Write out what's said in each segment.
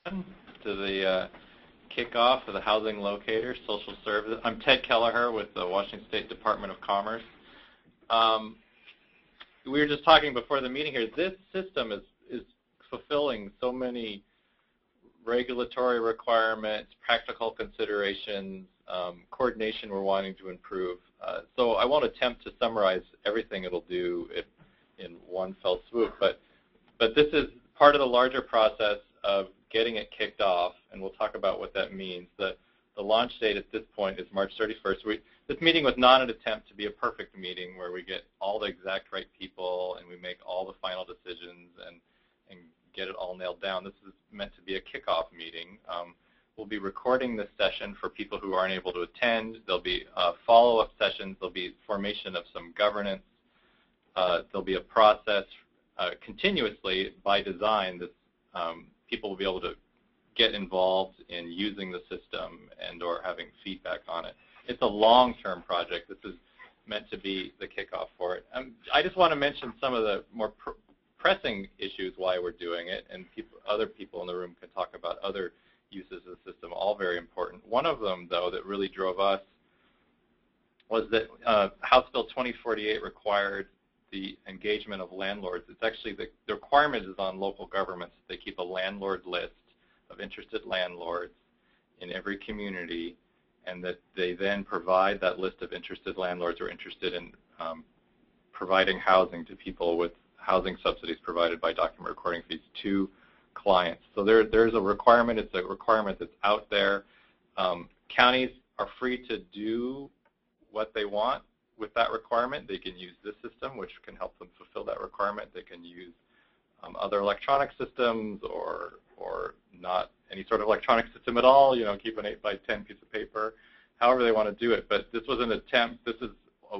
To the kickoff of the Housing Locator Social Service. I'm Ted Kelleher with the Washington State Department of Commerce. We were just talking before the meeting here. This system is fulfilling so many regulatory requirements, practical considerations, coordination we're wanting to improve. So I won't attempt to summarize everything it'll do in one fell swoop, but this is part of the larger process of getting it kicked off, and we'll talk about what that means. The launch date at this point is March 31st. This meeting was not an attempt to be a perfect meeting where we get all the exact right people and we make all the final decisions and get it all nailed down. This is meant to be a kickoff meeting. We'll be recording this session for people who aren't able to attend. There'll be follow-up sessions. There'll be formation of some governance. There'll be a process continuously by design. This people will be able to get involved in using the system and or having feedback on it. It's a long-term project. This is meant to be the kickoff for it. I just want to mention some of the more pressing issues why we're doing it, and other people in the room can talk about other uses of the system, all very important. One of them, though, that really drove us was that House Bill 2048 required the engagement of landlords. It's actually the requirement is on local governments. They keep a landlord list of interested landlords in every community, and that they then provide that list of interested landlords who are interested in providing housing to people with housing subsidies provided by document recording fees to clients. So there's a requirement. It's a requirement that's out there. Counties are free to do what they want with that requirement. They can use this system, which can help them fulfill that requirement. They can use other electronic systems or not any sort of electronic system at all, keep an 8x10 piece of paper, however they want to do it. But this was an attempt, this is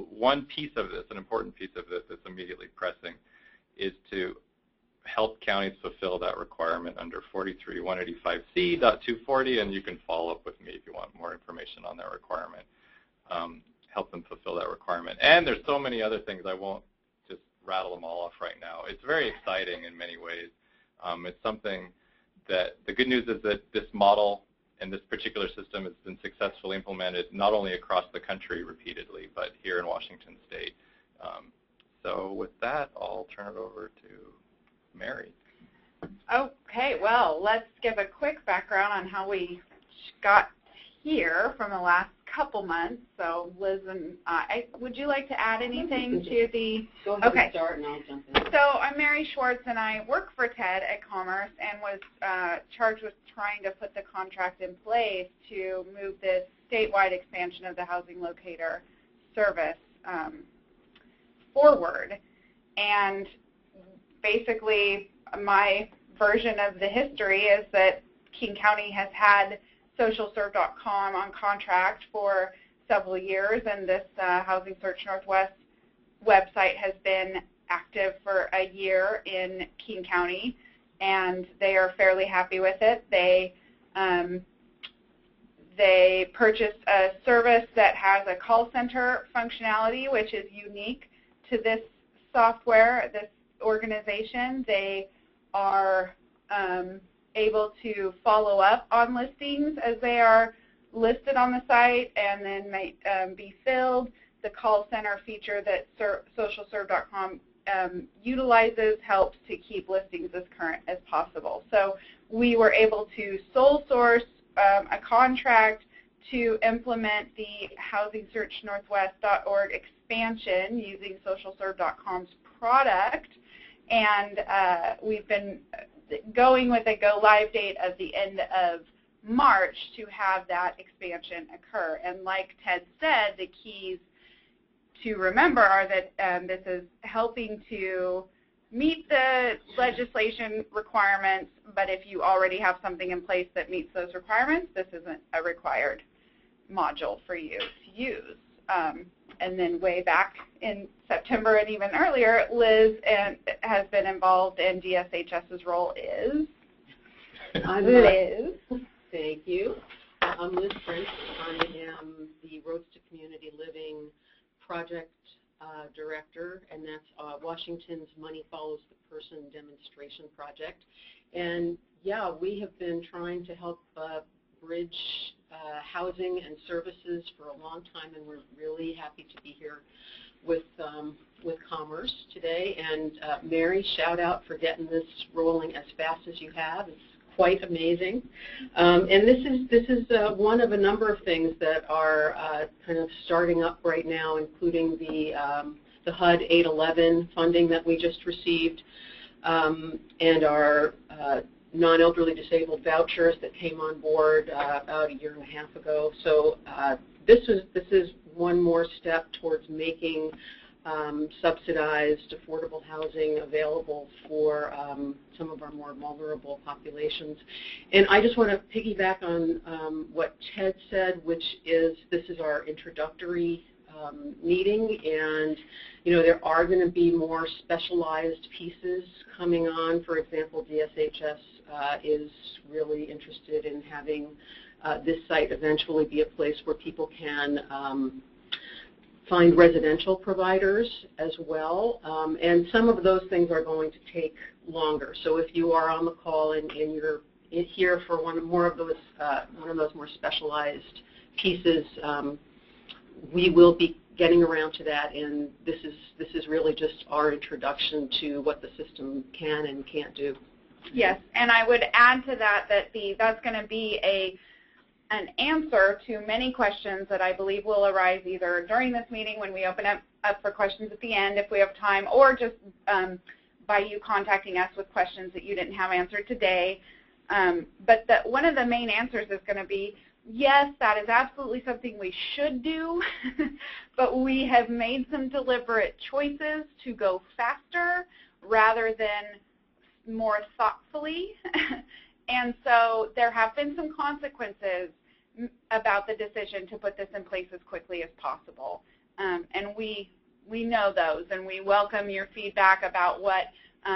one piece of this, an important piece of this that's immediately pressing, is to help counties fulfill that requirement under 43185C.240, and you can follow up with me if you want more information on that requirement. Help them fulfill that requirement. And there's so many other things, I won't just rattle them all off right now. It's very exciting in many ways. It's something that the good news is that this model and this particular system has been successfully implemented not only across the country repeatedly, but here in Washington State. So with that, I'll turn it over to Mary. Okay, well, let's give a quick background on how we got here from the last couple months. So Liz and I, would you like to add anything to the? Go ahead and start and I'll jump in. So I'm Mary Schwartz and I work for TED at Commerce and was charged with trying to put the contract in place to move this statewide expansion of the Housing Locator service forward. And basically my version of the history is that King County has had SocialServe.com on contract for several years, and this Housing Search Northwest website has been active for a year in King County, and they are fairly happy with it. They purchased a service that has a call center functionality, which is unique to this software, this organization. They are able to follow up on listings as they are listed on the site and then might be filled. The call center feature that SocialServe.com utilizes helps to keep listings as current as possible. So we were able to sole source a contract to implement the HousingSearchNorthwest.org expansion using SocialServe.com's product, and we've been going with a go-live date of the end of March to have that expansion occur. And like Ted said, the keys to remember are that this is helping to meet the legislation requirements, but if you already have something in place that meets those requirements, this isn't a required module for you to use. And then way back in September and even earlier, Liz has been involved in DSHS's role is? I'm Liz. Thank you. I'm Liz Prince. I am the Roads to Community Living project director, and that's Washington's Money Follows the Person demonstration project. And yeah, we have been trying to help bridge housing and services for a long time, and we're really happy to be here with Commerce today. And Mary, shout out for getting this rolling as fast as you have. It's quite amazing. And this is one of a number of things that are kind of starting up right now, including the HUD 811 funding that we just received, and our non-elderly disabled vouchers that came on board about a year and a half ago. So this is one more step towards making subsidized affordable housing available for some of our more vulnerable populations. And I just want to piggyback on what Ted said, which is this is our introductory meeting, and there are going to be more specialized pieces coming on. For example, DSHS is really interested in having this site eventually be a place where people can find residential providers as well, and some of those things are going to take longer. So if you are on the call and you're here for one of those more specialized pieces, we will be getting around to that, and this is really just our introduction to what the system can and can't do. Yes, and I would add to that that's going to be an answer to many questions that I believe will arise either during this meeting when we open up for questions at the end if we have time, or just by you contacting us with questions that you didn't have answered today. But one of the main answers is going to be, yes, that is absolutely something we should do, but we have made some deliberate choices to go faster rather than more thoughtfully. And so there have been some consequences about the decision to put this in place as quickly as possible. And we know those, and we welcome your feedback about what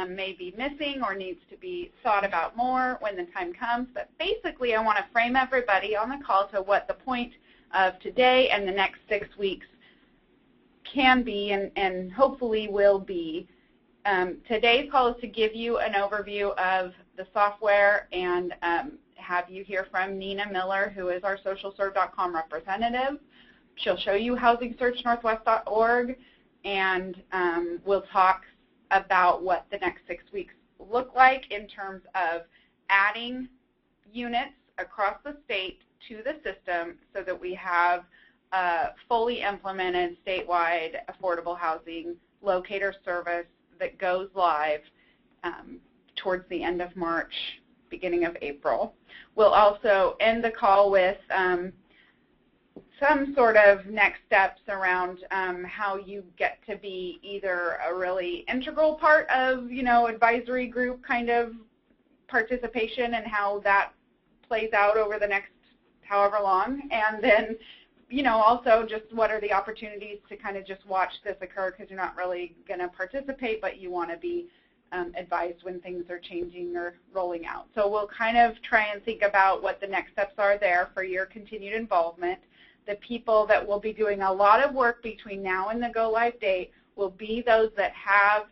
may be missing or needs to be thought about more when the time comes. But basically, I want to frame everybody on the call to what the point of today and the next 6 weeks can be and hopefully will be. Today's call is to give you an overview of the software and have you hear from Nina Miller, who is our socialserve.com representative. She'll show you HousingSearchNorthwest.org, and we'll talk about what the next 6 weeks look like in terms of adding units across the state to the system so that we have a fully implemented statewide affordable housing locator service that goes live towards the end of March, beginning of April. We'll also end the call with some sort of next steps around how you get to be either a really integral part of, advisory group kind of participation and how that plays out over the next however long, and then also just what are the opportunities to kind of just watch this occur, because you're not really going to participate, but you want to be advised when things are changing or rolling out. So we'll kind of try and think about what the next steps are there for your continued involvement. The people that will be doing a lot of work between now and the go-live date will be those that have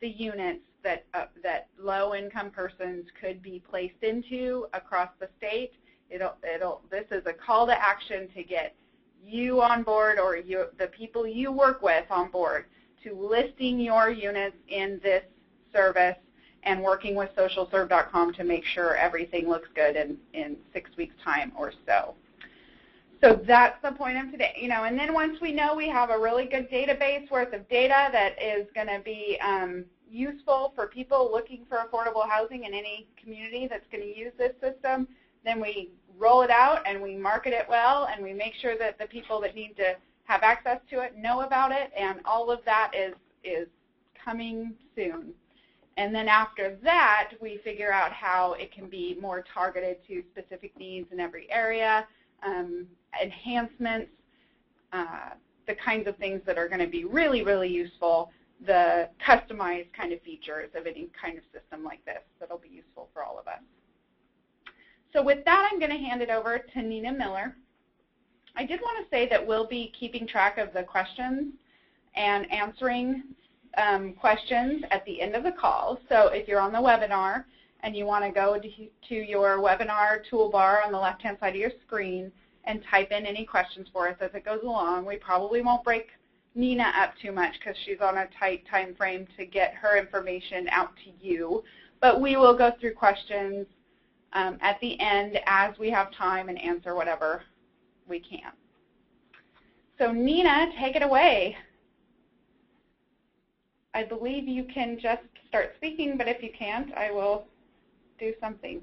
the units that low-income persons could be placed into across the state. This is a call to action to get you on board, or the people you work with on board, to listing your units in this service and working with socialserve.com to make sure everything looks good in 6 weeks' time or so. So that's the point of today. And then once we know we have a really good database worth of data that is going to be useful for people looking for affordable housing in any community that's going to use this system, then we roll it out and we market it well, and we make sure that the people that need to have access to it know about it, and all of that is coming soon. And then after that, we figure out how it can be more targeted to specific needs in every area, enhancements, the kinds of things that are going to be really, really useful, the customized kind of features of any kind of system like this that will be useful for all of us. So with that, I'm going to hand it over to Nina Miller. I did want to say that we'll be keeping track of the questions and answering questions at the end of the call. So if you're on the webinar and you want to go to your webinar toolbar on the left-hand side of your screen and type in any questions for us as it goes along. We probably won't break Nina up too much because she's on a tight time frame to get her information out to you, but we will go through questions at the end as we have time and answer whatever we can. So Nina, take it away. I believe you can just start speaking, but if you can't, I will do something.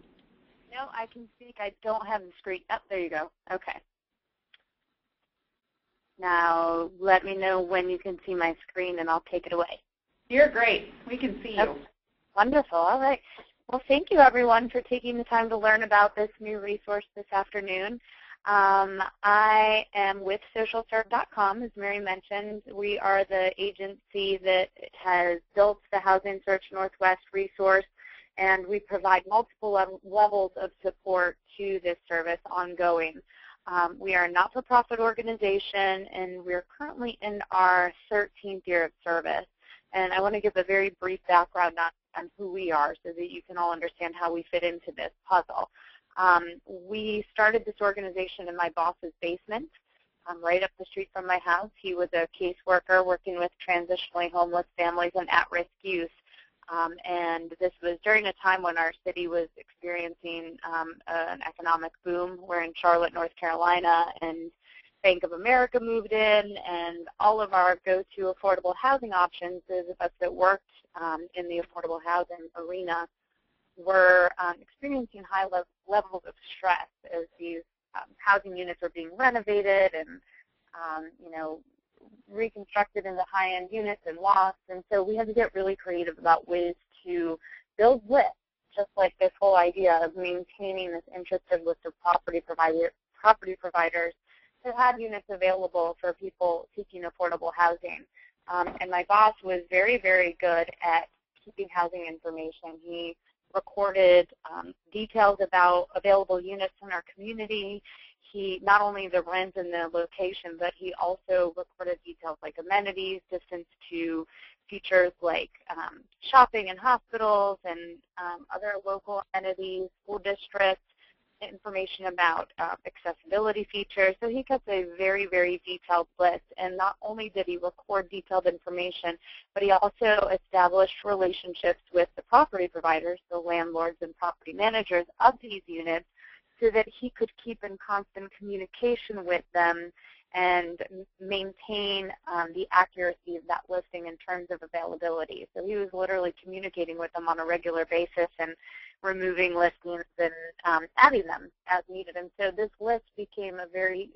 No, I can speak. I don't have the screen. Oh, there you go. Okay. Now let me know when you can see my screen, and I'll take it away. You're great. We can see you. Okay. Wonderful. All right. Well, thank you, everyone, for taking the time to learn about this new resource this afternoon. I am with socialserve.com, as Mary mentioned. We are the agency that has built the Housing Search Northwest resource, and we provide multiple levels of support to this service ongoing. We are a not-for-profit organization, and we're currently in our 13th year of service. And I want to give a very brief background on who we are so that you can all understand how we fit into this puzzle. We started this organization in my boss's basement, right up the street from my house. He was a caseworker working with transitionally homeless families and at-risk youth. And this was during a time when our city was experiencing an economic boom. We're in Charlotte, North Carolina, and Bank of America moved in, and all of our go-to affordable housing options, those of us that worked in the affordable housing arena, were experiencing high levels of stress as these housing units were being renovated and, reconstructed into high-end units and lost. And so we had to get really creative about ways to build lists, just like this whole idea of maintaining this interested list of property providers to have units available for people seeking affordable housing. And my boss was very, very good at keeping housing information. He recorded details about available units in our community. He not only the rent and the location, but he also recorded details like amenities, distance to features like shopping and hospitals and other local entities, school districts, information about accessibility features. So he kept a very, very detailed list. And not only did he record detailed information, but he also established relationships with the property providers, the landlords and property managers of these units, so that he could keep in constant communication with them and maintain the accuracy of that listing in terms of availability. So he was literally communicating with them on a regular basis and removing listings and adding them as needed. And so this list became a very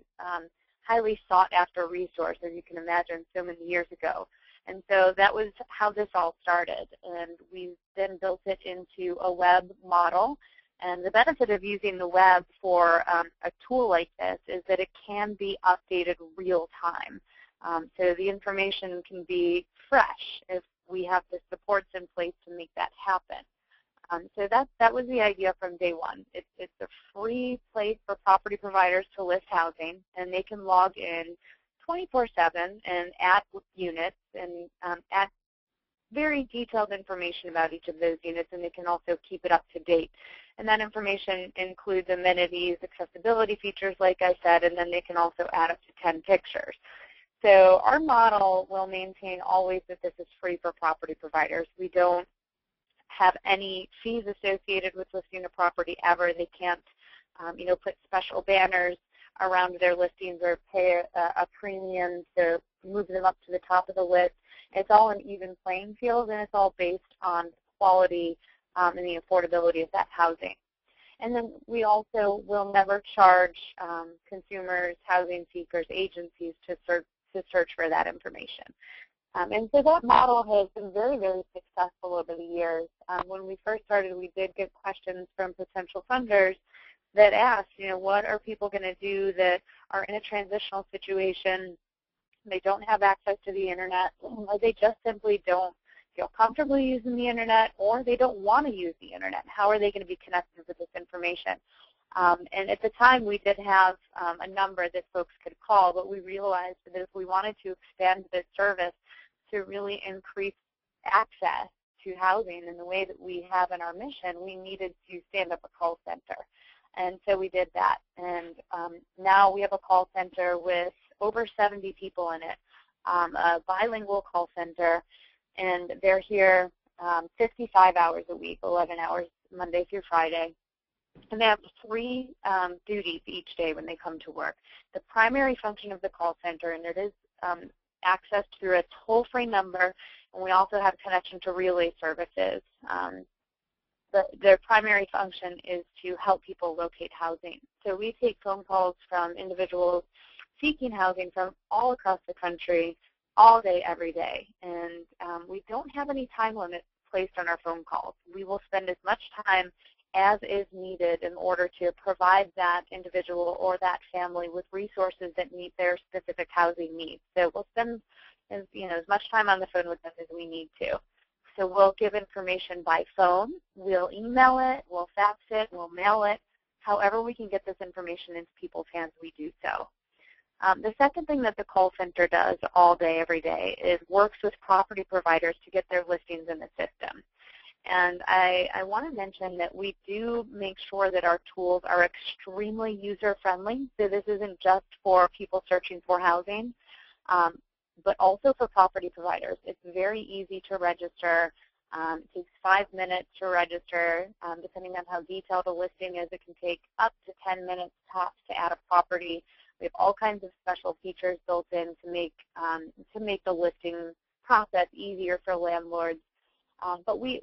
highly sought after resource, as you can imagine, so many years ago. And so that was how this all started. And we then built it into a web model. And the benefit of using the web for a tool like this is that it can be updated real time. So the information can be fresh if we have the supports in place to make that happen. So that was the idea from day one. It's a free place for property providers to list housing, and they can log in 24/7 and add units and add very detailed information about each of those units, and they can also keep it up to date. And that information includes amenities, accessibility features, like I said, and then they can also add up to 10 pictures. So our model will maintain always that this is free for property providers. We don't have any fees associated with listing a property ever. They can't, put special banners around their listings or pay a premium to move them up to the top of the list. It's all an even playing field, and it's all based on quality and the affordability of that housing. And then we also will never charge consumers, housing seekers, agencies to search for that information. And so that model has been very, very successful over the years. When we first started, we did get questions from potential funders that asked, what are people going to do that are in a transitional situation? They don't have access to the internet, or they just simply don't feel comfortable using the internet, or they don't want to use the internet. How are they going to be connected with this information? And at the time, we did have a number that folks could call, but we realized that if we wanted to expand this service to really increase access to housing in the way that we have in our mission, we needed to stand up a call center. And so we did that. And now we have a call center with over 70 people in it, a bilingual call center, and they're here 55 hours a week, 11 hours Monday through Friday. And they have 3 duties each day when they come to work. The primary function of the call center, and it is accessed through a toll-free number, and we also have connection to relay services. Their primary function is to help people locate housing. So we take phone calls from individuals seeking housing from all across the country, all day, every day. And we don't have any time limit placed on our phone calls. We will spend as much time as is needed in order to provide that individual or that family with resources that meet their specific housing needs. So we'll spend as much time on the phone with them as we need to. So we'll give information by phone, we'll email it, we'll fax it, we'll mail it. However we can get this information into people's hands, we do so. The second thing that the call center does all day, every day, is works with property providers to get their listings in the system. And I want to mention that we do make sure that our tools are extremely user-friendly. So this isn't just for people searching for housing, but also for property providers. It's very easy to register. It takes 5 minutes to register. Depending on how detailed a listing is, it can take up to 10 minutes tops to add a property. We have all kinds of special features built in to make the listing process easier for landlords. But we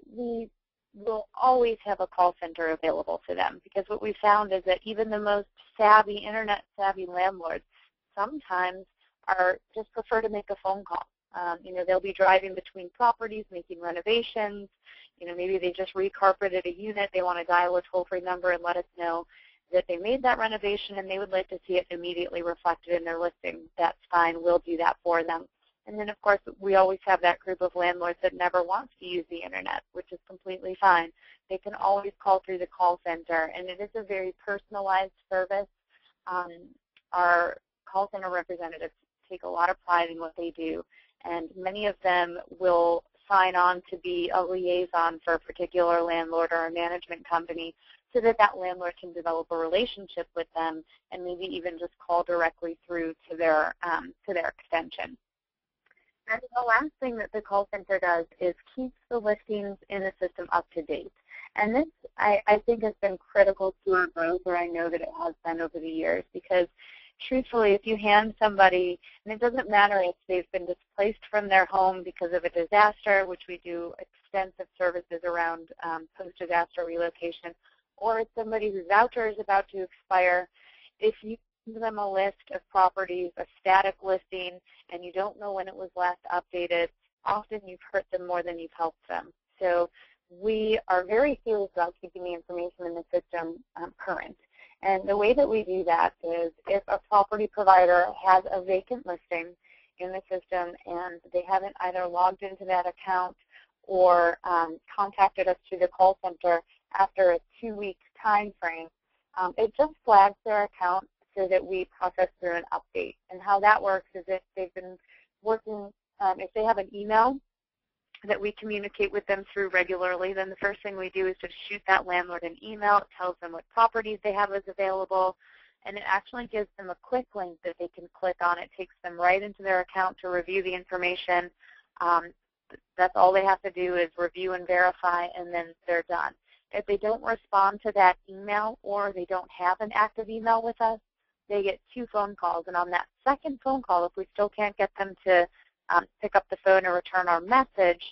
will always have a call center available to them, because what we found is that even the most savvy, internet-savvy landlords sometimes just prefer to make a phone call. They'll be driving between properties, making renovations. Maybe they just recarpeted a unit. They want to dial a toll-free number and let us know that they made that renovation, and they would like to see it immediately reflected in their listing. That's fine. We'll do that for them. And then, of course, we always have that group of landlords that never wants to use the Internet, which is completely fine. They can always call through the call center, and it is a very personalized service. Our call center representatives take a lot of pride in what they do, and many of them will sign on to be a liaison for a particular landlord or a management company, so that that landlord can develop a relationship with them and maybe even just call directly through to their extension. And the last thing that the call center does is keeps the listings in the system up to date. And this, I think, has been critical to our growth, or I know that it has been over the years, because truthfully, if you hand somebody, and it doesn't matter if they've been displaced from their home because of a disaster, which we do extensive services around post-disaster relocation, or it's somebody whose voucher is about to expire, if you give them a list of properties, a static listing, and you don't know when it was last updated, often you've hurt them more than you've helped them. So we are very serious about keeping the information in the system current. And the way that we do that is if a property provider has a vacant listing in the system and they haven't either logged into that account or contacted us through the call center after a 2-week time frame, it just flags their account so that we process through an update. And how that works is if they've been working, if they have an email that we communicate with them through regularly, then the first thing we do is to shoot that landlord an email. It tells them what properties they have as available, and it actually gives them a quick link that they can click on. It takes them right into their account to review the information. That's all they have to do is review and verify, and then they're done. If they don't respond to that email or they don't have an active email with us, they get 2 phone calls. And on that second phone call, if we still can't get them to pick up the phone or return our message,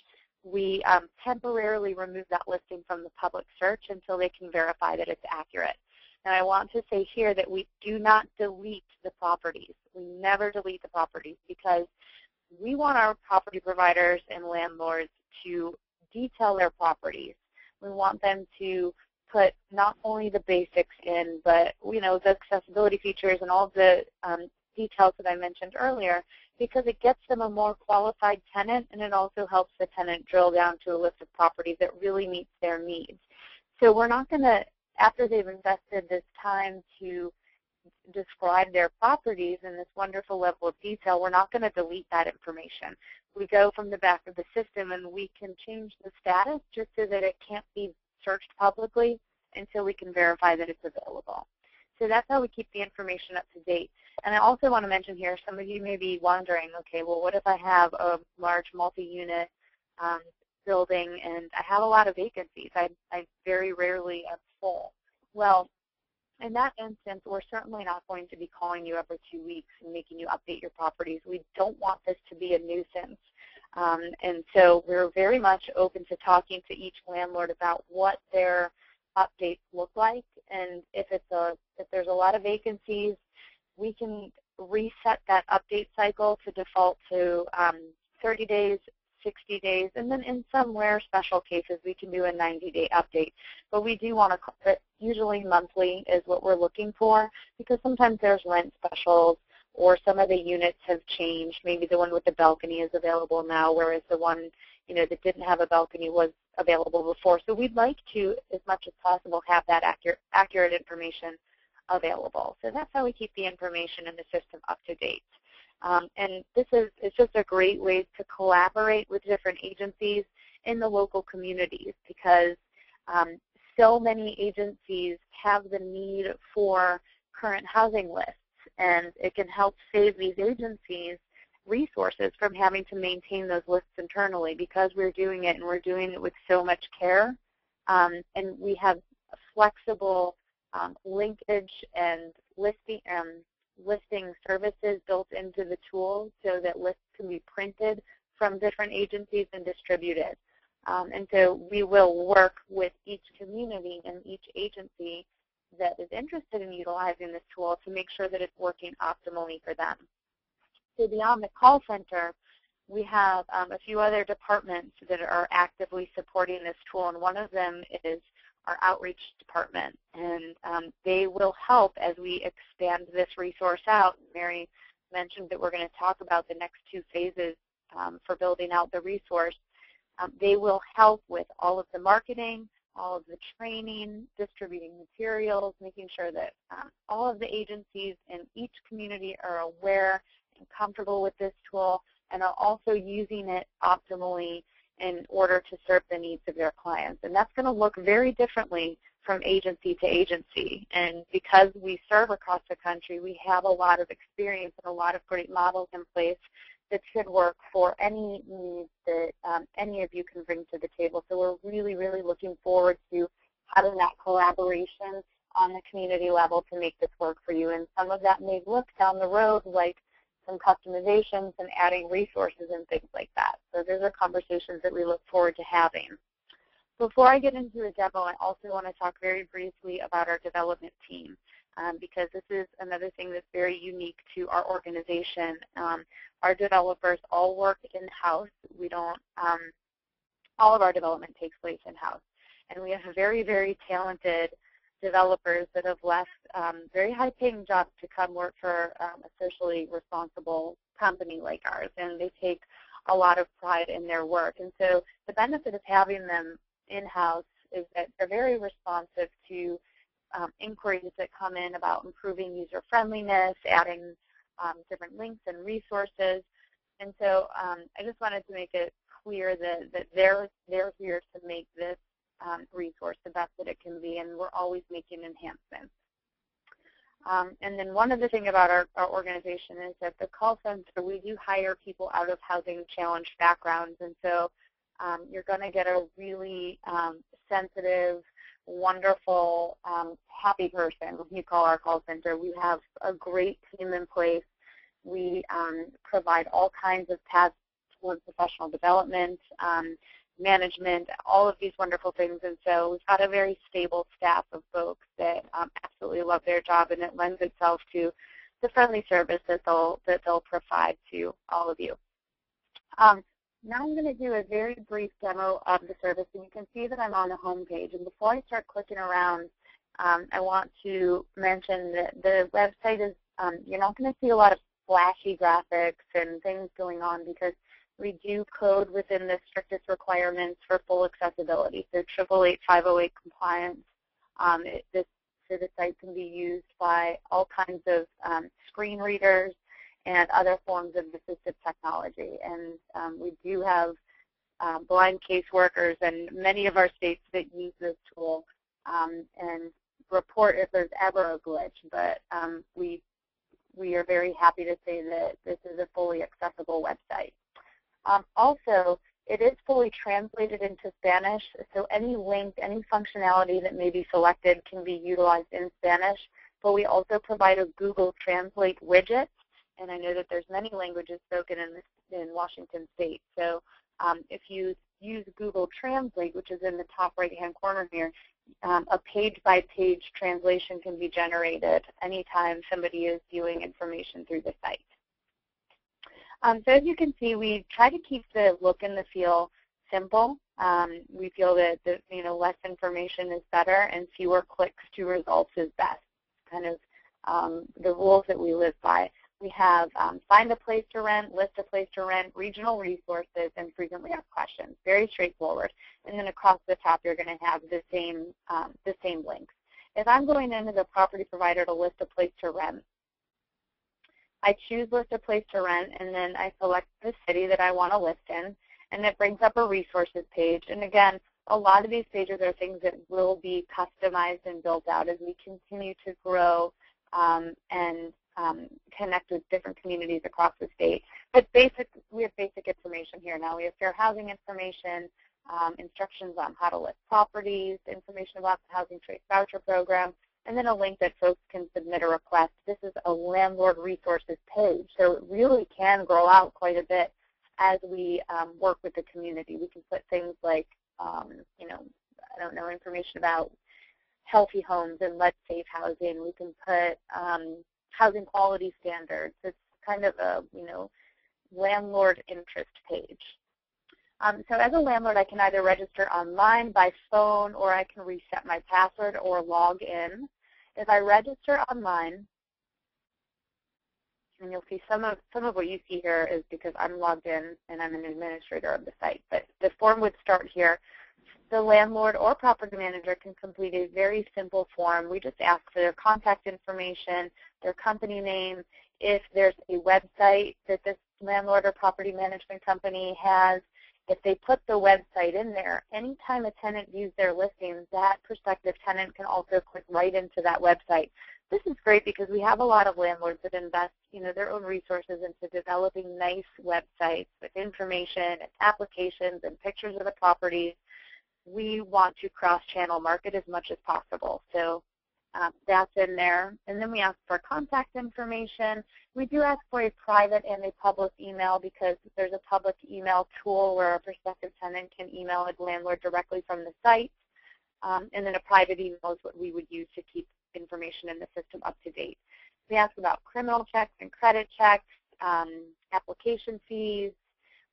we temporarily remove that listing from the public search until they can verify that it's accurate. And I want to say here that we do not delete the properties. We never delete the properties, because we want our property providers and landlords to detail their properties. We want them to put not only the basics in, but the accessibility features and all the details that I mentioned earlier, because it gets them a more qualified tenant, and it also helps the tenant drill down to a list of properties that really meets their needs. So we're not going to, after they've invested this time to describe their properties in this wonderful level of detail, we're not going to delete that information. we go from the back of the system and we can change the status just so that it can't be searched publicly until we can verify that it's available. So that's how we keep the information up to date. And I also want to mention here, some of you may be wondering, okay, well, what if I have a large multi-unit building and I have a lot of vacancies? I very rarely am full. Well, in that instance, we're certainly not going to be calling you every 2 weeks and making you update your properties. We don't want this to be a nuisance. And so we're very much open to talking to each landlord about what their updates look like. And if there's a lot of vacancies, we can reset that update cycle to default to 30 days, 60 days, and then in some rare special cases, we can do a 90-day update. But we do want to, usually monthly is what we're looking for, because sometimes there's rent specials or some of the units have changed. Maybe the one with the balcony is available now, whereas the one that didn't have a balcony was available before. So we'd like to, as much as possible, have that accurate information available. So that's how we keep the information in the system up to date. And it's just a great way to collaborate with different agencies in the local communities, because so many agencies have the need for current housing lists, and it can help save these agencies resources from having to maintain those lists internally, because we're doing it and we're doing it with so much care. And we have flexible linkage and listing services built into the tool so that lists can be printed from different agencies and distributed. And so we will work with each community and each agency that is interested in utilizing this tool to make sure that it's working optimally for them. So beyond the call center, we have a few other departments that are actively supporting this tool, and one of them is our outreach department, and they will help as we expand this resource out. Mary mentioned that we're going to talk about the next 2 phases for building out the resource. They will help with all of the marketing, all of the training, distributing materials, making sure that all of the agencies in each community are aware and comfortable with this tool and are also using it optimally in order to serve the needs of their clients. And that's going to look very differently from agency to agency. And because we serve across the country, we have a lot of experience and a lot of great models in place that should work for any needs that any of you can bring to the table. So we're really, really looking forward to having that collaboration on the community level to make this work for you. And some of that may look down the road like some customizations and adding resources and things like that. So those are conversations that we look forward to having. Before I get into the demo, I also want to talk very briefly about our development team, because this is another thing that's very unique to our organization. Our developers all work in-house. We don't, all of our development takes place in-house. And we have very, very talented developers that have left very high-paying jobs to come work for a socially responsible company like ours, and they take a lot of pride in their work. And so the benefit of having them in-house is that they're very responsive to inquiries that come in about improving user-friendliness, adding different links and resources. And so I just wanted to make it clear that they're here to make this resource the best that it can be, and we're always making enhancements. And then one other thing about our organization is that the call center, we do hire people out of housing challenged backgrounds, and so you're going to get a really sensitive, wonderful, happy person when you call our call center. We have a great team in place. We provide all kinds of paths towards professional development, management, all of these wonderful things. And so we've got a very stable staff of folks that absolutely love their job, and it lends itself to the friendly service that they'll provide to all of you. Now I'm going to do a very brief demo of the service, and you can see that I'm on the home page. And before I start clicking around, I want to mention that the website is, you're not going to see a lot of flashy graphics and things going on because we do code within the strictest requirements for full accessibility. So 888-508 compliance. The site can be used by all kinds of screen readers and other forms of assistive technology. And we do have blind caseworkers in many of our states that use this tool and report if there's ever a glitch. But we are very happy to say that this is a fully accessible website. Also, it is fully translated into Spanish, so any link, any functionality that may be selected can be utilized in Spanish. But we also provide a Google Translate widget, and I know that there's many languages spoken in Washington State. So if you use Google Translate, which is in the top right-hand corner here, a page-by-page translation can be generated anytime somebody is viewing information through the site. So as you can see, we try to keep the look and the feel simple. We feel that less information is better and fewer clicks to results is best. Kind of the rules that we live by. We have find a place to rent, list a place to rent, regional resources, and frequently asked questions. Very straightforward. And then across the top, you're going to have the same links. If I'm going into the property provider to list a place to rent, I choose list a place to rent, and then I select the city that I want to list in, and it brings up a resources page. And again, a lot of these pages are things that will be customized and built out as we continue to grow and connect with different communities across the state. But we have basic information here now. We have fair housing information, instructions on how to list properties, information about the Housing Choice Voucher Program, and then a link that folks can submit a request. This is a landlord resources page, so it really can grow out quite a bit as we work with the community. We can put things like, information about healthy homes and lead-safe housing. We can put housing quality standards. It's kind of a, landlord interest page. So as a landlord, I can either register online, by phone, or I can reset my password or log in. If I register online, and you'll see some of what you see here is because I'm logged in and I'm an administrator of the site. But the form would start here. The landlord or property manager can complete a very simple form. We just ask for their contact information, their company name, if there's a website that this landlord or property management company has. If they put the website in there, anytime a tenant views their listings, that prospective tenant can also click right into that website. This is great because we have a lot of landlords that invest their own resources into developing nice websites with information and applications and pictures of the properties. We want to cross-channel market as much as possible. So that's in there. And then we ask for contact information. We do ask for a private and a public email because there's a public email tool where a prospective tenant can email a landlord directly from the site. And then a private email is what we would use to keep information in the system up to date. We ask about criminal checks and credit checks, application fees,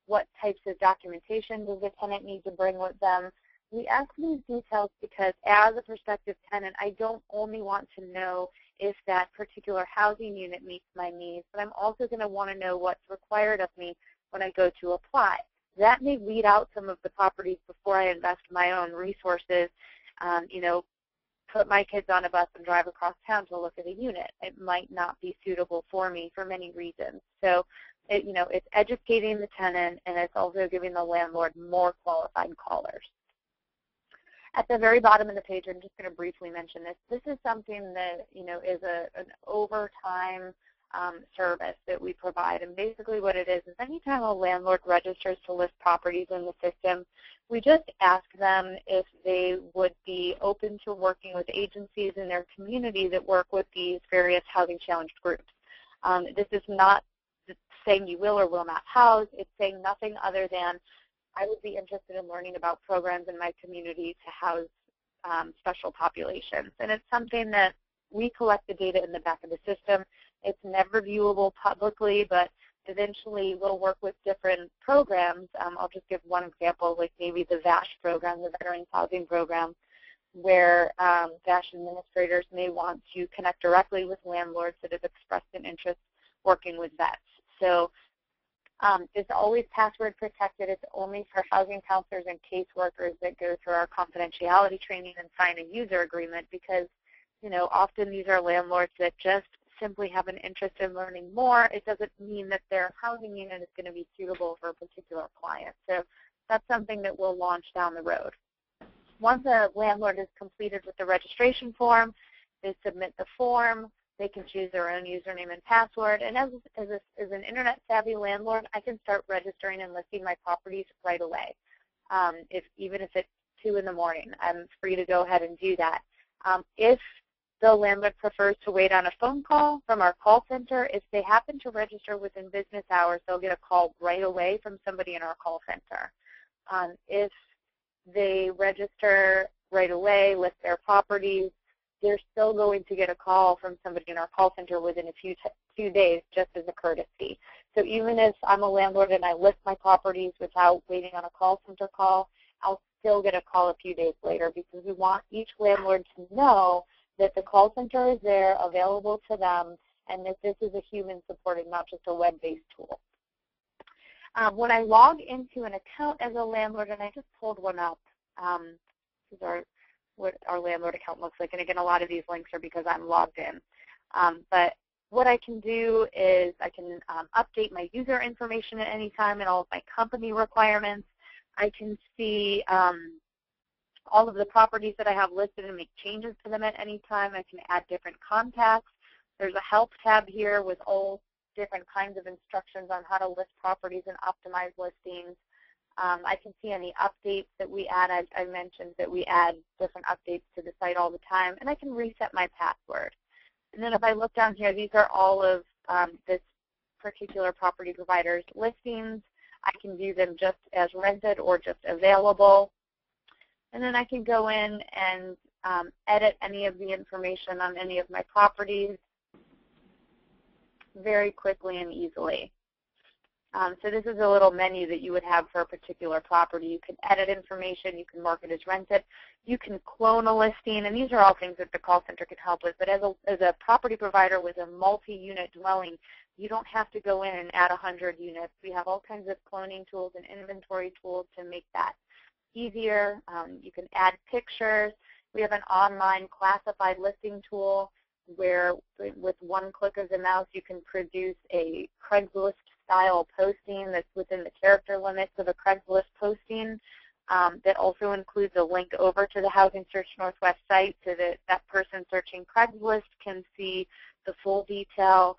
what types of documentation does the tenant need to bring with them. We ask these details because as a prospective tenant, I don't only want to know if that particular housing unit meets my needs, but I'm also going to want to know what's required of me when I go to apply. That may weed out some of the properties before I invest my own resources, put my kids on a bus and drive across town to look at a unit. It might not be suitable for me for many reasons. So, it's educating the tenant, and it's also giving the landlord more qualified callers. At the very bottom of the page, I'm just going to briefly mention this. This is something that, is an overtime service that we provide. And basically what it is anytime a landlord registers to list properties in the system, we just ask them if they would be open to working with agencies in their community that work with these various housing challenged groups. This is not saying you will or will not house. It's saying nothing other than I would be interested in learning about programs in my community to house special populations. And it's something that we collect the data in the back of the system. It's never viewable publicly, but eventually we'll work with different programs. I'll just give one example, like maybe the VASH program, the Veterans Housing Program, where VASH administrators may want to connect directly with landlords that have expressed an interest working with vets. So it's always password protected. It's only for housing counselors and caseworkers that go through our confidentiality training and sign a user agreement because, often these are landlords that just simply have an interest in learning more, it doesn't mean that their housing unit is going to be suitable for a particular client. So that's something that we'll launch down the road. Once a landlord is completed with the registration form, they submit the form. They can choose their own username and password. And as an internet-savvy landlord, I can start registering and listing my properties right away. Even if it's 2 in the morning, I'm free to go ahead and do that. If the landlord prefers to wait on a phone call from our call center, if they happen to register within business hours, they'll get a call right away from somebody in our call center. If they register right away, list their properties, they're still going to get a call from somebody in our call center within a few days, just as a courtesy. So even if I'm a landlord and I list my properties without waiting on a call center call, I'll still get a call a few days later, because we want each landlord to know that the call center is there, available to them, and that this is a human-supported, not just a web-based tool. When I log into an account as a landlord, and I just pulled one up, this is what our landlord account looks like. And again, a lot of these links are because I'm logged in. But what I can do is I can update my user information at any time and all of my company requirements. I can see all of the properties that I have listed and make changes to them at any time. I can add different contacts. There's a help tab here with all different kinds of instructions on how to list properties and optimize listings. I can see any updates that we add. I mentioned that we add different updates to the site all the time, and I can reset my password. And then if I look down here, these are all of this particular property provider's listings. I can view them just as rented or just available. And then I can go in and edit any of the information on any of my properties very quickly and easily. So this is a little menu that you would have for a particular property. You can edit information. You can mark it as rented. You can clone a listing, and these are all things that the call center can help with. But as a property provider with a multi-unit dwelling, you don't have to go in and add 100 units. We have all kinds of cloning tools and inventory tools to make that easier. You can add pictures. We have an online classified listing tool where with one click of the mouse you can produce a Craigslist-style posting that's within the character limits of a Craigslist posting. That also includes a link over to the Housing Search Northwest site so that that person searching Craigslist can see the full detail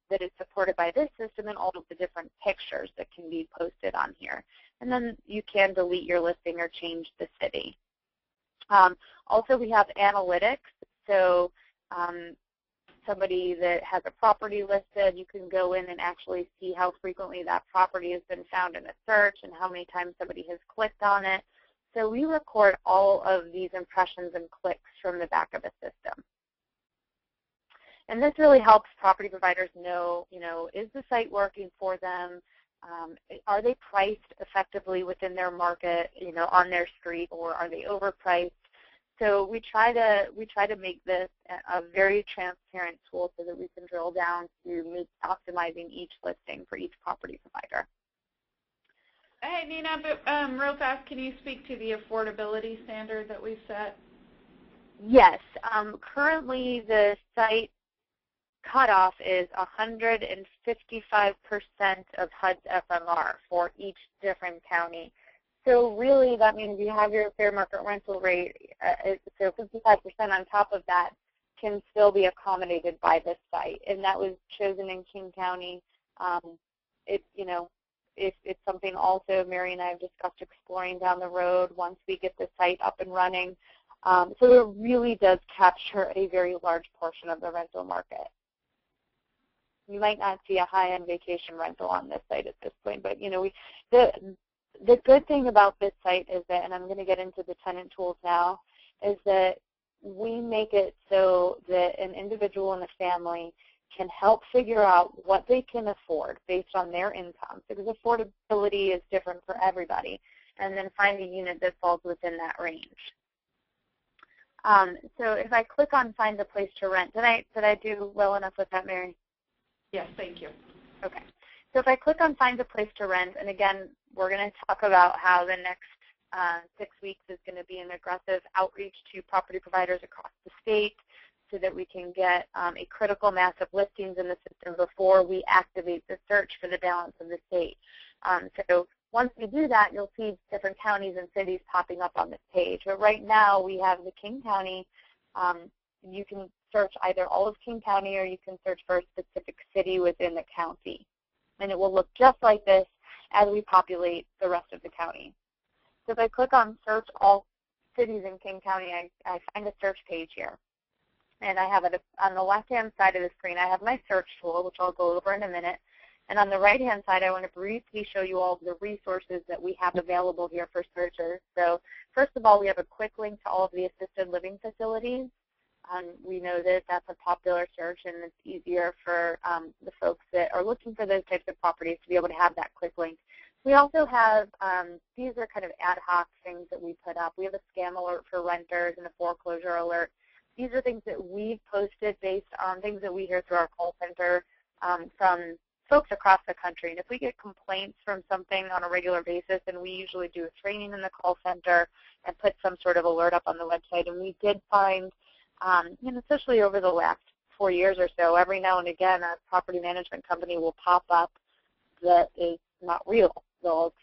that is supported by this system and all of the different pictures that can be posted on here. And then you can delete your listing or change the city. Also, we have analytics. So somebody that has a property listed, you can go in and actually see how frequently that property has been found in a search and how many times somebody has clicked on it. So we record all of these impressions and clicks from the back of the system. And this really helps property providers know, is the site working for them? Are they priced effectively within their market, on their street, or are they overpriced? So we try to make this a very transparent tool so that we can drill down to optimizing each listing for each property provider. Hey, Nina, but real fast, can you speak to the affordability standard that we've set? Yes. Currently, the site cutoff is 155% of HUD's FMR for each different county. So really, that means you have your fair market rental rate, so 55% on top of that can still be accommodated by this site. And that was chosen in King County. It's something also Mary and I have discussed exploring down the road once we get the site up and running. So it really does capture a very large portion of the rental market. You might not see a high-end vacation rental on this site at this point, but the good thing about this site is that, and I'm going to get into the tenant tools now, is that we make it so that an individual and a family can help figure out what they can afford based on their income, because affordability is different for everybody, and then find a unit that falls within that range. So if I click on Find a Place to Rent, did I do well enough with that, Mary? Yes, thank you. Okay. So if I click on Find a Place to Rent, and again, we're going to talk about how the next 6 weeks is going to be an aggressive outreach to property providers across the state so that we can get a critical mass of listings in the system before we activate the search for the balance of the state. So once we do that, you'll see different counties and cities popping up on this page. But right now, we have the King County. You can search either all of King County or you can search for a specific city within the county. And it will look just like this as we populate the rest of the county. So if I click on Search All Cities in King County, I find a search page here. And I have it on the left-hand side of the screen, I have my search tool, which I'll go over in a minute. And on the right-hand side, I want to briefly show you all of the resources that we have available here for searchers. So first of all, we have a quick link to all of the assisted living facilities. We know that that's a popular search, and it's easier for the folks that are looking for those types of properties to be able to have that quick link. We also have, these are kind of ad hoc things that we put up. We have a scam alert for renters and a foreclosure alert. These are things that we've posted based on things that we hear through our call center from folks across the country. And if we get complaints from something on a regular basis, and we usually do a training in the call center and put some sort of alert up on the website, and we did find, especially over the last 4 years or so, every now and again a property management company will pop up that is not real. They'll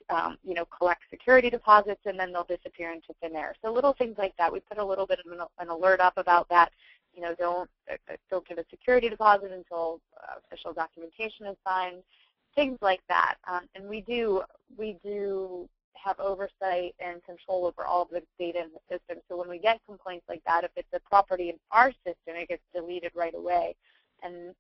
collect security deposits and then they'll disappear into thin air. So little things like that. We put a little bit of an alert up about that. Don't give a security deposit until official documentation is signed, things like that. And we do have oversight and control over all of the data in the system. So when we get complaints like that, if it's a property in our system, it gets deleted right away. And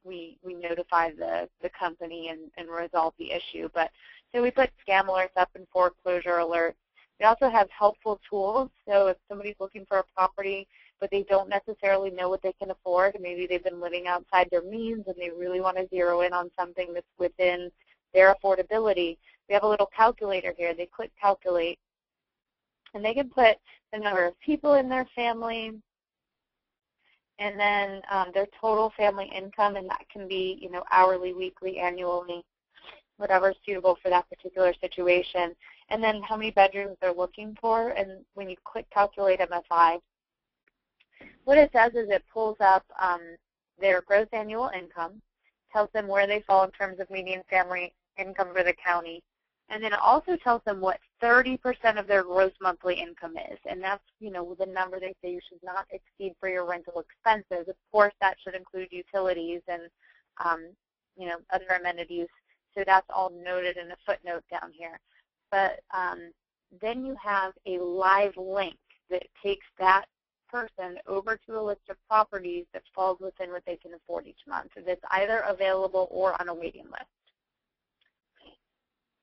we notify the company and resolve the issue. But so we put scam alerts up and foreclosure alerts. We also have helpful tools. So if somebody's looking for a property, but they don't necessarily know what they can afford, maybe they've been living outside their means and they really want to zero in on something that's within their affordability, we have a little calculator here. They click calculate, and they can put the number of people in their family, and then their total family income, and that can be hourly, weekly, annually, whatever's suitable for that particular situation, and then how many bedrooms they're looking for. And when you click calculate MFI, what it does is it pulls up their gross annual income, tells them where they fall in terms of median family income for the county, and then it also tells them what 30% of their gross monthly income is. And that's, the number they say you should not exceed for your rental expenses. Of course, that should include utilities and, other amenities. So that's all noted in a footnote down here. But then you have a live link that takes that person over to a list of properties that falls within what they can afford each month. That's either available or on a waiting list.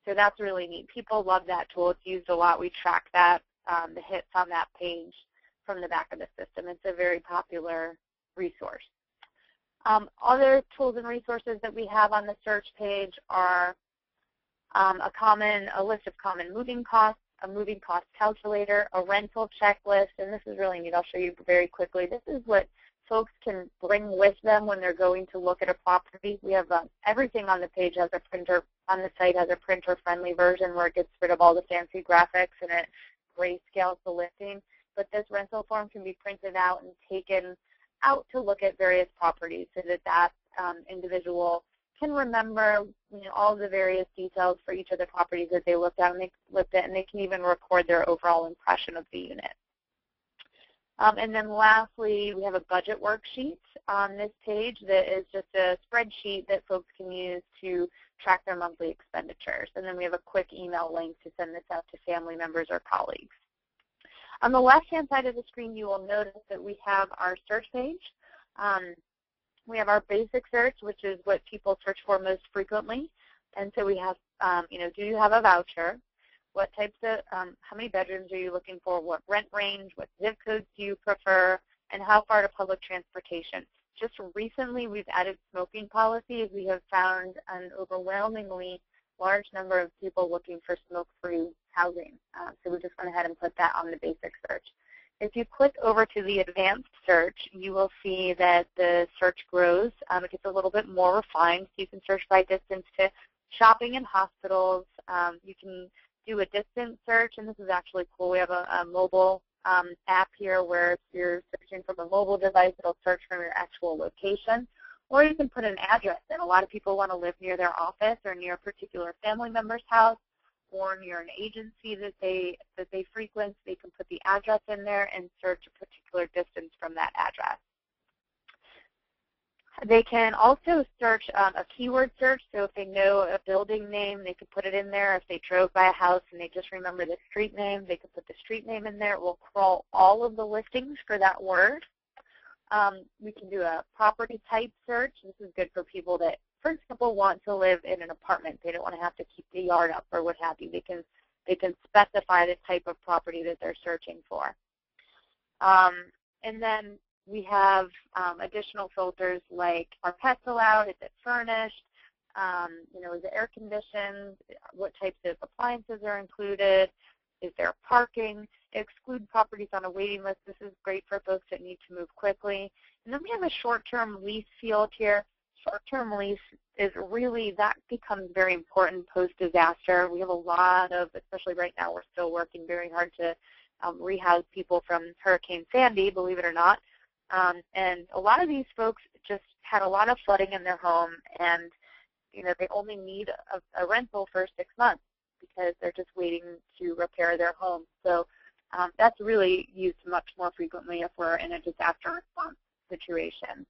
So that's really neat. People love that tool. It's used a lot. We track that, the hits on that page from the back of the system. It's a very popular resource. Other tools and resources that we have on the search page are a list of common moving costs, a moving cost calculator, a rental checklist, and this is really neat. I'll show you very quickly. This is what folks can bring with them when they're going to look at a property. We have everything on the page has a printer, on the site has a printer-friendly version where it gets rid of all the fancy graphics and it grayscales the listing. But this rental form can be printed out and taken out to look at various properties so that individual can remember all the various details for each of the properties that they looked at, and they can even record their overall impression of the unit. And then lastly, we have a budget worksheet on this page that is just a spreadsheet that folks can use to track their monthly expenditures. And then we have a quick email link to send this out to family members or colleagues. On the left-hand side of the screen, you will notice that we have our search page. We have our basic search, which is what people search for most frequently. And so we have, do you have a voucher? What types of, how many bedrooms are you looking for? What rent range? What zip codes do you prefer? And how far to public transportation? Just recently, we've added smoking policies. We have found an overwhelmingly large number of people looking for smoke-free housing. So we just went ahead and put that on the basic search. If you click over to the advanced search, you will see that the search grows. It gets a little bit more refined. So you can search by distance to shopping and hospitals. You can do a distance search, and this is actually cool. We have a mobile app here where if you're searching from a mobile device, it'll search from your actual location. Or you can put an address in. A lot of people want to live near their office or near a particular family member's house or near an agency that they frequent. They can put the address in there and search a particular distance from that address. They can also search a keyword search, so if they know a building name, they can put it in there. If they drove by a house and they just remember the street name, they can put the street name in there. It will crawl all of the listings for that word. We can do a property type search. This is good for people that, for example, want to live in an apartment. They don't want to have to keep the yard up or what have you. They can specify the type of property that they're searching for. And then we have additional filters like, are pets allowed? Is it furnished? Is it air conditioned? What types of appliances are included? Is there parking? Exclude properties on a waiting list. This is great for folks that need to move quickly. And then we have a short-term lease field here. Short-term lease is really, that becomes very important post-disaster. We have a lot of, especially right now, we're still working very hard to rehouse people from Hurricane Sandy, believe it or not. And a lot of these folks just had a lot of flooding in their home, and they only need a rental for 6 months because they're just waiting to repair their home. So that's really used much more frequently if we're in a disaster response situation.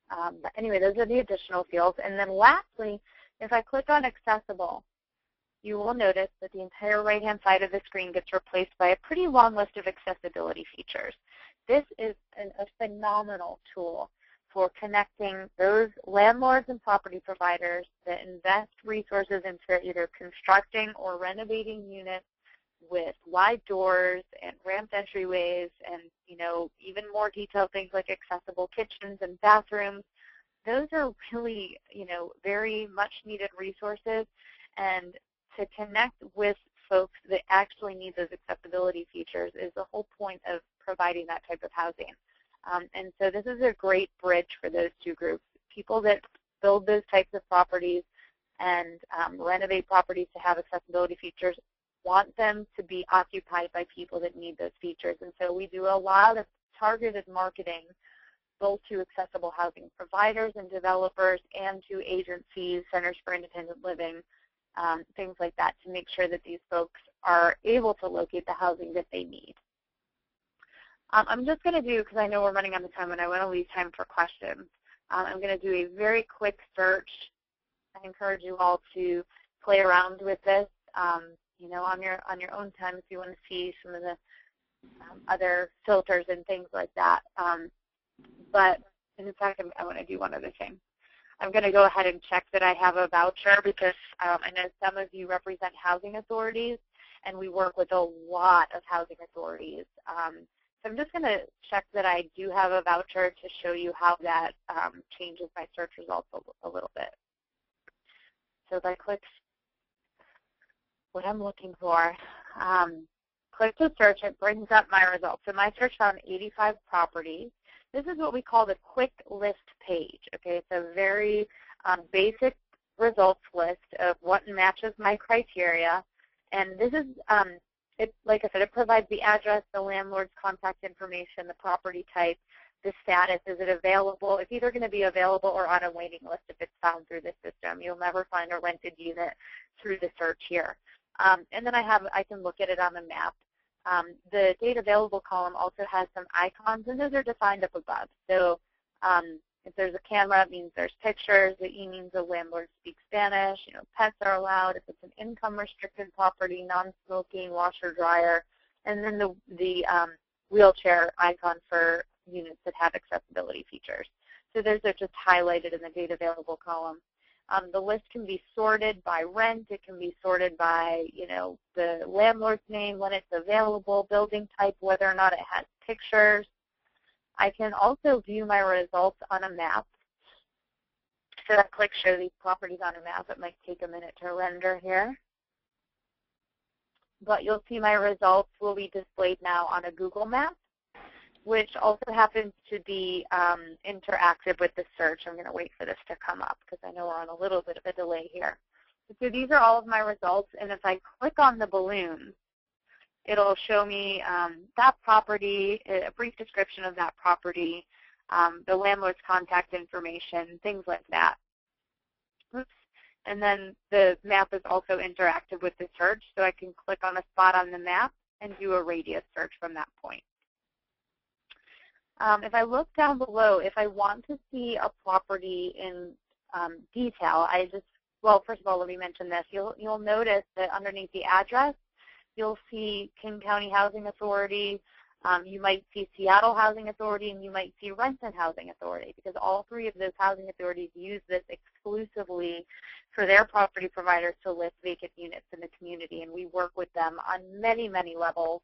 But anyway, those are the additional fields. And then lastly, if I click on accessible, you will notice that the entire right-hand side of the screen gets replaced by a pretty long list of accessibility features. This is a phenomenal tool for connecting those landlords and property providers that invest resources into either constructing or renovating units with wide doors and ramped entryways and, even more detailed things like accessible kitchens and bathrooms. Those are really, very much needed resources. And to connect with folks that actually need those accessibility features is the whole point of providing that type of housing. And so this is a great bridge for those two groups. People that build those types of properties and renovate properties to have accessibility features want them to be occupied by people that need those features. And so we do a lot of targeted marketing both to accessible housing providers and developers and to agencies, centers for independent living, things like that, to make sure that these folks are able to locate the housing that they need. I'm just going to do, because I know we're running out of time and I want to leave time for questions, I'm going to do a very quick search. I encourage you all to play around with this, on your own time if you want to see some of the other filters and things like that. But in fact, I want to do one other thing. I'm going to go ahead and check that I have a voucher because I know some of you represent housing authorities, and we work with a lot of housing authorities. So I'm just going to check that I do have a voucher to show you how that changes my search results a little bit. So if I click what I'm looking for, click to search, it brings up my results. So my search found 85 properties. This is what we call the quick list page. Okay, it's a very basic results list of what matches my criteria. And this is, like I said, it provides the address, the landlord's contact information, the property type, the status. Is it available? It's either going to be available or on a waiting list if it's found through the system. You'll never find a rented unit through the search here. And then I can look at it on the map. The data available column also has some icons, and those are defined up above. So if there's a camera, it means there's pictures. The E means the landlord speaks Spanish. Pets are allowed. If it's an income-restricted property, non-smoking, washer, dryer, and then the wheelchair icon for units that have accessibility features. So those are just highlighted in the data available column. The list can be sorted by rent. It can be sorted by, the landlord's name, when it's available, building type, whether or not it has pictures. I can also view my results on a map. So I click Show These Properties on a Map. It might take a minute to render here. But you'll see my results will be displayed now on a Google map, which also happens to be interactive with the search. I'm going to wait for this to come up because I know we're on a little bit of a delay here. So these are all of my results, and if I click on the balloon, It'll show me that property, a brief description of that property, the landlord's contact information, things like that. Oops. And then the map is also interactive with the search, so I can click on a spot on the map and do a radius search from that point. If I look down below, if I want to see a property in detail, well, first of all, let me mention this. You'll notice that underneath the address, you'll see King County Housing Authority, you might see Seattle Housing Authority, and you might see Renton Housing Authority, because all three of those housing authorities use this exclusively for their property providers to list vacant units in the community, and we work with them on many, many levels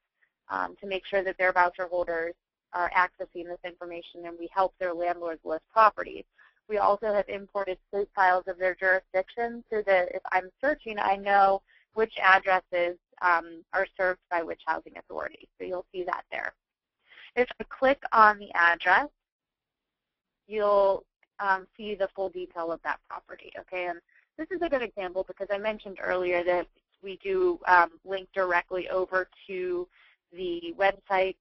to make sure that their voucher holders are accessing this information, and we help their landlords list properties. We also have imported state files of their jurisdiction so that if I'm searching, I know which addresses are served by which housing authority. So you'll see that there. If I click on the address, you'll see the full detail of that property. Okay, and this is a good example because I mentioned earlier that we do link directly over to the website.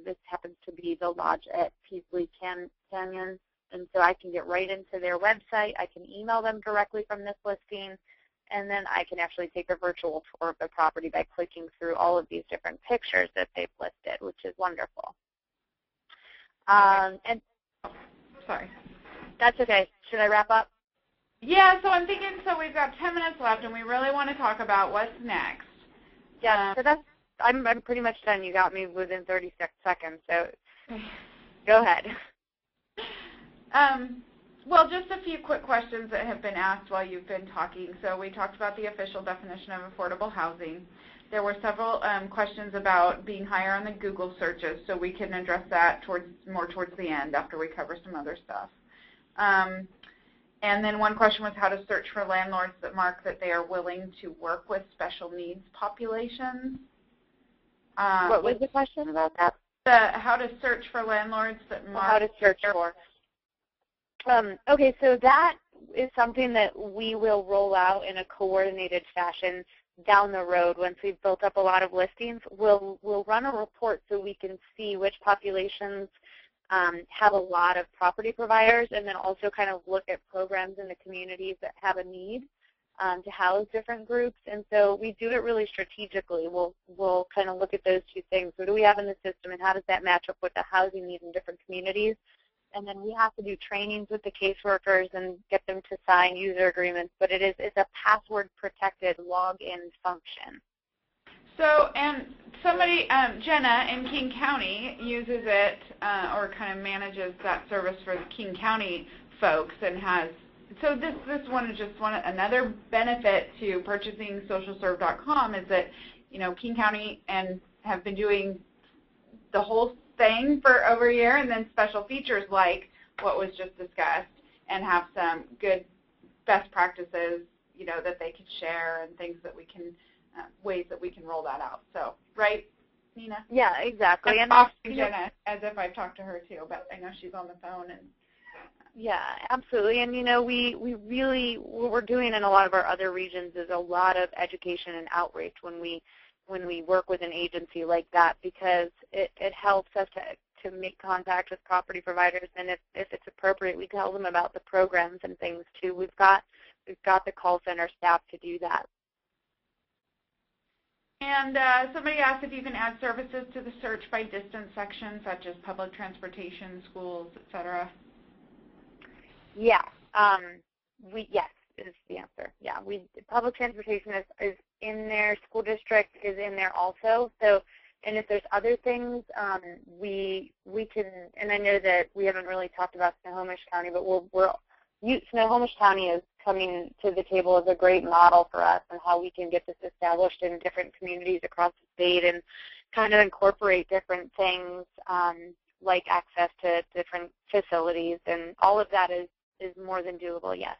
This happens to be the lodge at Peasley Canyon, and so I can get right into their website. I can email them directly from this listing, and then I can actually take a virtual tour of the property by clicking through all of these different pictures that they've listed, which is wonderful. And sorry. That's okay. Should I wrap up? Yeah, so I'm thinking, so we've got 10 minutes left, and we really want to talk about what's next. Yeah, so I'm pretty much done. You got me within 36 seconds, so go ahead. Well, just a few quick questions that have been asked while you've been talking. So we talked about the official definition of affordable housing. There were several questions about being higher on the Google searches, so we can address that more towards the end after we cover some other stuff. And then one question was how to search for landlords that mark that they are willing to work with special needs populations. What was the question about that? How to search for landlords that mark. How to search for. Okay, so that is something that we will roll out in a coordinated fashion down the road. Once we've built up a lot of listings, we'll run a report so we can see which populations have a lot of property providers, and then also kind of look at programs in the communities that have a need to house different groups. And so we do it really strategically. We'll kind of look at those two things. What do we have in the system, and how does that match up with the housing needs in different communities? And then we have to do trainings with the caseworkers and get them to sign user agreements. But it's a password-protected login function. So, and somebody, Jenna in King County uses it or kind of manages that service for the King County folks, and has. So this one is just another benefit to purchasing socialserve.com is that, you know, King County and have been doing the whole thing for over a year, and then special features like what was just discussed, and have some good best practices, you know, that they could share, and things that we can, ways that we can roll that out. So, right, Nina? Yeah, exactly. And off to Jenna, as if I've talked to her too, but I know she's on the phone. And yeah, absolutely. And, you know, we really, what we're doing in a lot of our other regions is a lot of education and outreach when we work with an agency like that, because it helps us to make contact with property providers, and if it's appropriate, we tell them about the programs and things too. We've got the call center staff to do that. And somebody asked if you can add services to the search by distance section, such as public transportation, schools, etc. Yeah, yes is the answer. Yeah, public transportation is in there. School district is in there also. So, and if there's other things, we can. And I know that we haven't really talked about Snohomish County, but Snohomish County is coming to the table as a great model for us and how we can get this established in different communities across the state and kind of incorporate different things like access to different facilities, and all of that is more than doable, yes.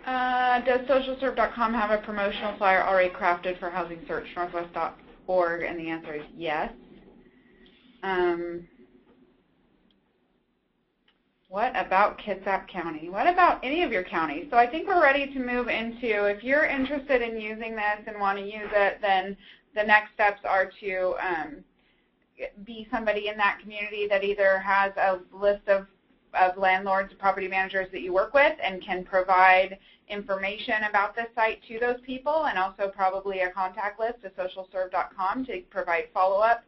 Does socialserve.com have a promotional flyer already crafted for Housing Search Northwest.org? And the answer is yes. What about Kitsap County? What about any of your counties? So I think we're ready to move into, if you're interested in using this and want to use it, then the next steps are to be somebody in that community that either has a list of landlords, property managers that you work with and can provide information about this site to those people, and also probably a contact list to socialserve.com to provide follow-up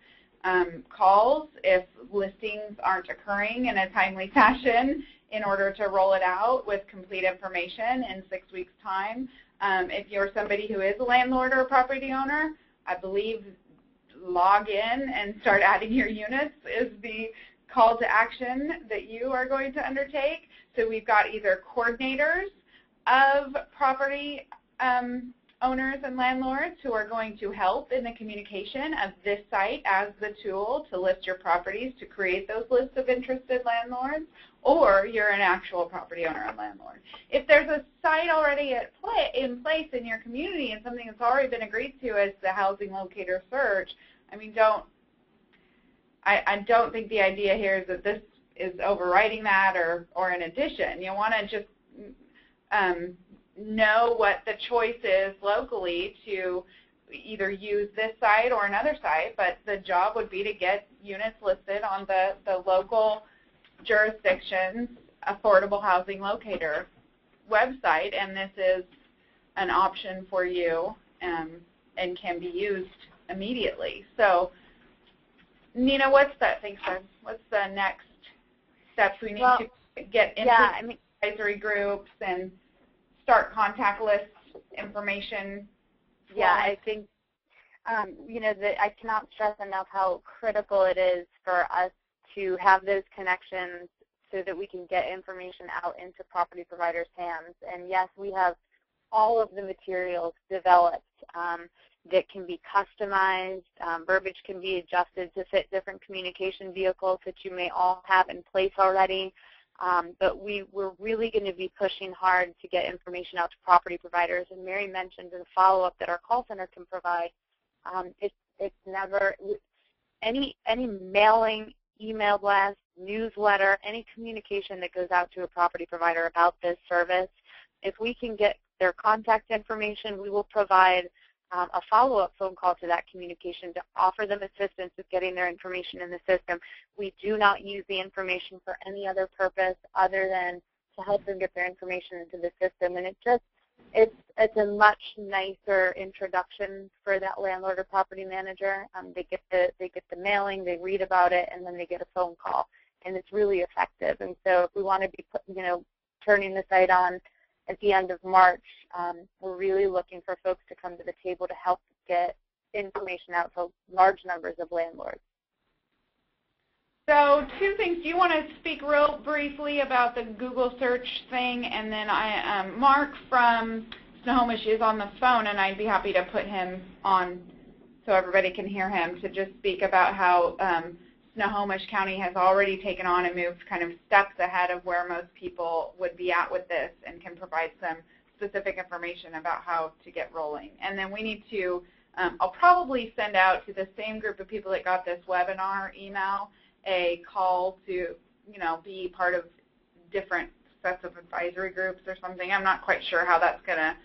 calls if listings aren't occurring in a timely fashion in order to roll it out with complete information in 6 weeks' time. If you're somebody who is a landlord or a property owner, I believe log in and start adding your units is the call to action that you are going to undertake. So we've got either coordinators of property owners and landlords who are going to help in the communication of this site as the tool to list your properties, to create those lists of interested landlords, or you're an actual property owner and landlord. If there's a site already in place in your community and something that's already been agreed to as the housing locator search, I mean, I don't think the idea here is that this is overriding that or an addition. You want to just know what the choice is locally to either use this site or another site, but the job would be to get units listed on the local jurisdiction's affordable housing locator website, and this is an option for you and can be used immediately. So Nina, what's the next steps we need to get into advisory groups and start contact list information? Yeah, I think, you know, I cannot stress enough how critical it is for us to have those connections so that we can get information out into property providers' hands. And yes, we have all of the materials developed that can be customized. Verbiage can be adjusted to fit different communication vehicles that you may all have in place already. But we're really going to be pushing hard to get information out to property providers. And Mary mentioned in the follow-up that our call center can provide. It's never any mailing, email blast, newsletter, any communication that goes out to a property provider about this service. If we can get their contact information, we will provide a follow-up phone call to that communication to offer them assistance with getting their information in the system. We do not use the information for any other purpose other than to help them get their information into the system. And it's a much nicer introduction for that landlord or property manager. They get the mailing, they read about it, and then they get a phone call, and it's really effective. And so if we want to be turning the site on at the end of March, we're really looking for folks to come to the table to help get information out to large numbers of landlords. So 2 things. Do you want to speak real briefly about the Google search thing? And then Mark from Snohomish is on the phone, and I'd be happy to put him on so everybody can hear him to just speak about how Snohomish County has already taken on and moved kind of steps ahead of where most people would be at with this and can provide some specific information about how to get rolling. And then we need to, I'll probably send out to the same group of people that got this webinar email a call to, be part of different sets of advisory groups or something. I'm not quite sure how that's going to,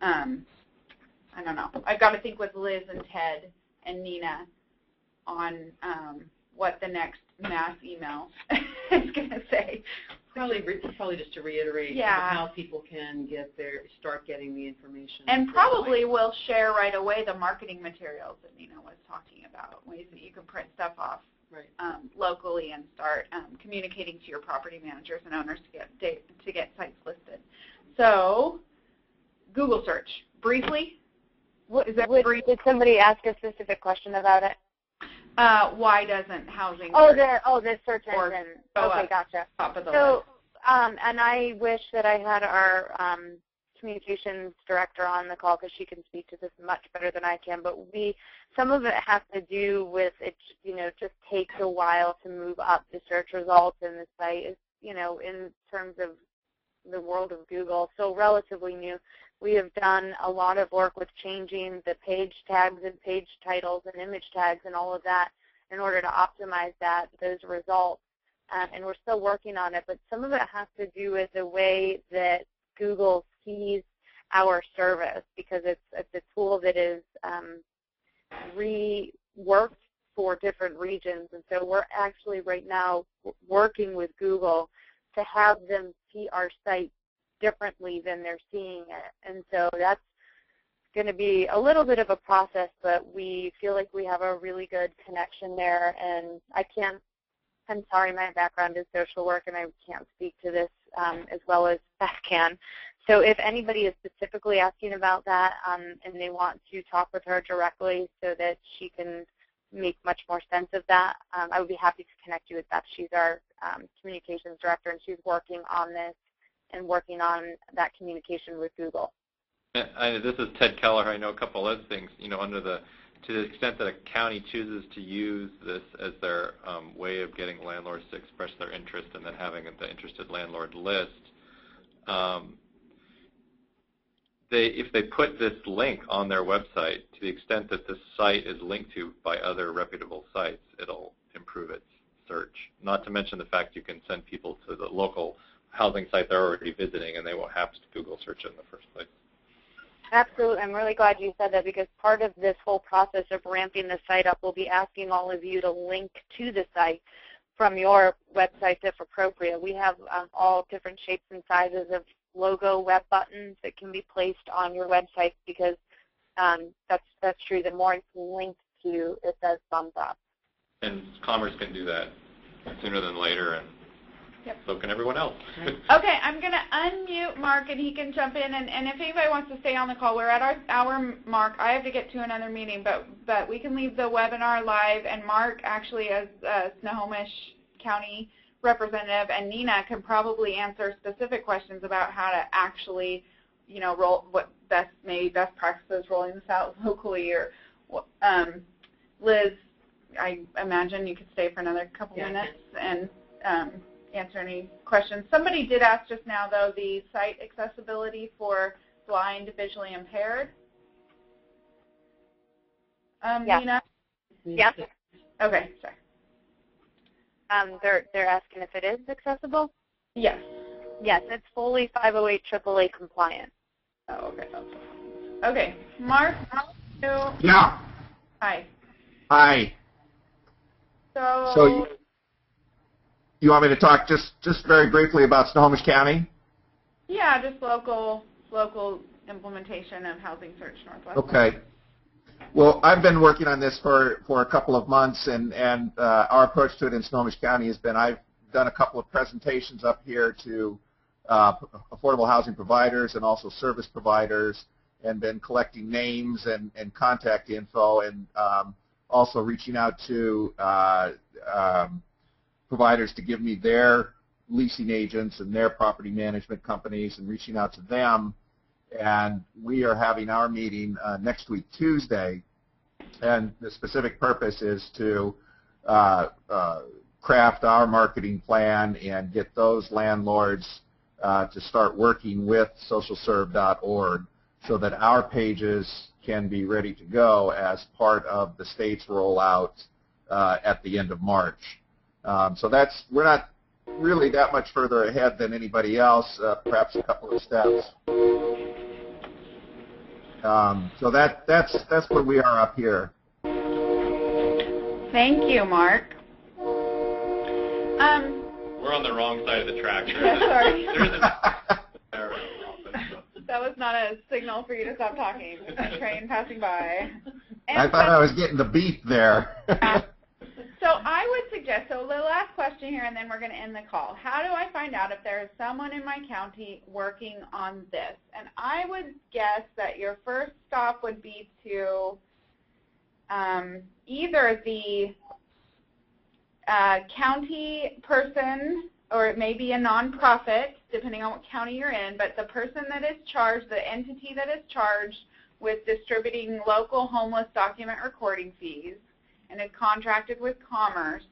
I don't know. I've got to think with Liz and Ted and Nina on what the next mass email is going to say. Probably just to reiterate how people can start getting the information. And probably we'll share right away the marketing materials that Nina was talking about, ways that you can print stuff off locally and start communicating to your property managers and owners to get sites listed. So Google search, briefly. Did somebody ask a specific question about it? Why doesn't housing the search engine. Okay, gotcha. Top of the so, list. And I wish that I had our communications director on the call because she can speak to this much better than I can. But some of it has to do with it. Just takes a while to move up the search results, and the site is, in terms of the world of Google, so relatively new. We have done a lot of work with changing the page tags and page titles and image tags and all of that in order to optimize those results. and we're still working on it, but some of it has to do with the way that Google sees our service, because it's a tool that is reworked for different regions. And so we're actually right now working with Google to have them see our site differently than they're seeing it. And so that's going to be a little bit of a process, but we feel like we have a really good connection there. And I'm sorry, my background is social work, and I can't speak to this as well as Beth can. So if anybody is specifically asking about that and they want to talk with her directly so that she can make much more sense of that, I would be happy to connect you with Beth. She's our communications director, and she's working on this and working on that communication with Google. This is Ted Keller. I know a couple other things. You know, to the extent that a county chooses to use this as their way of getting landlords to express their interest and then having the interested landlord list, if they put this link on their website, to the extent that this site is linked to by other reputable sites, it'll improve its search. Not to mention the fact you can send people to the local housing site they're already visiting, and they won't have to Google search it in the first place. Absolutely. I'm really glad you said that, because part of this whole process of ramping the site up will be asking all of you to link to the site from your website if appropriate. We have all different shapes and sizes of logo web buttons that can be placed on your website, because that's true. The more it's linked to, it says thumbs up. And Commerce can do that sooner than later, and so can everyone else. Okay, I'm going to unmute Mark, and he can jump in. And if anybody wants to stay on the call, we're at our hour mark. I have to get to another meeting, but we can leave the webinar live. And Mark, actually, as Snohomish County representative, and Nina can probably answer specific questions about how to actually, you know, what best practices rolling this out locally. Or Liz, I imagine you could stay for another couple minutes and answer any questions. Somebody did ask just now, though, the site accessibility for blind, visually impaired. Nina? Yes. Okay, sorry. They're asking if it is accessible? Yes. Yes, it's fully 508 AAA compliant. Oh, okay. Okay, Mark? Yeah. Hi. Hi. So you want me to talk just very briefly about Snohomish County? Yeah, just local implementation of Housing Search Northwest. Okay. Well, I've been working on this for a couple of months, and our approach to it in Snohomish County has been, I've done a couple of presentations up here to affordable housing providers and also service providers, and been collecting names and contact info, and also reaching out to providers to give me their leasing agents and their property management companies, and reaching out to them. And we are having our meeting next week, Tuesday, and the specific purpose is to craft our marketing plan and get those landlords to start working with socialserve.org so that our pages can be ready to go as part of the state's rollout at the end of March. So we're not really that much further ahead than anybody else, perhaps a couple of steps. So that's where we are up here. Thank you, Mark. We're on the wrong side of the track. Sorry. There That was not a signal for you to stop talking. A train passing by. And I thought I was getting the beat there. So I would suggest, so the last question here, and then we're going to end the call. How do I find out if there is someone in my county working on this? And I would guess that your first stop would be to either the county person, or it may be a nonprofit, depending on what county you're in, but the person that is charged, the entity that is charged with distributing local homeless document recording fees, and is contracted with Commerce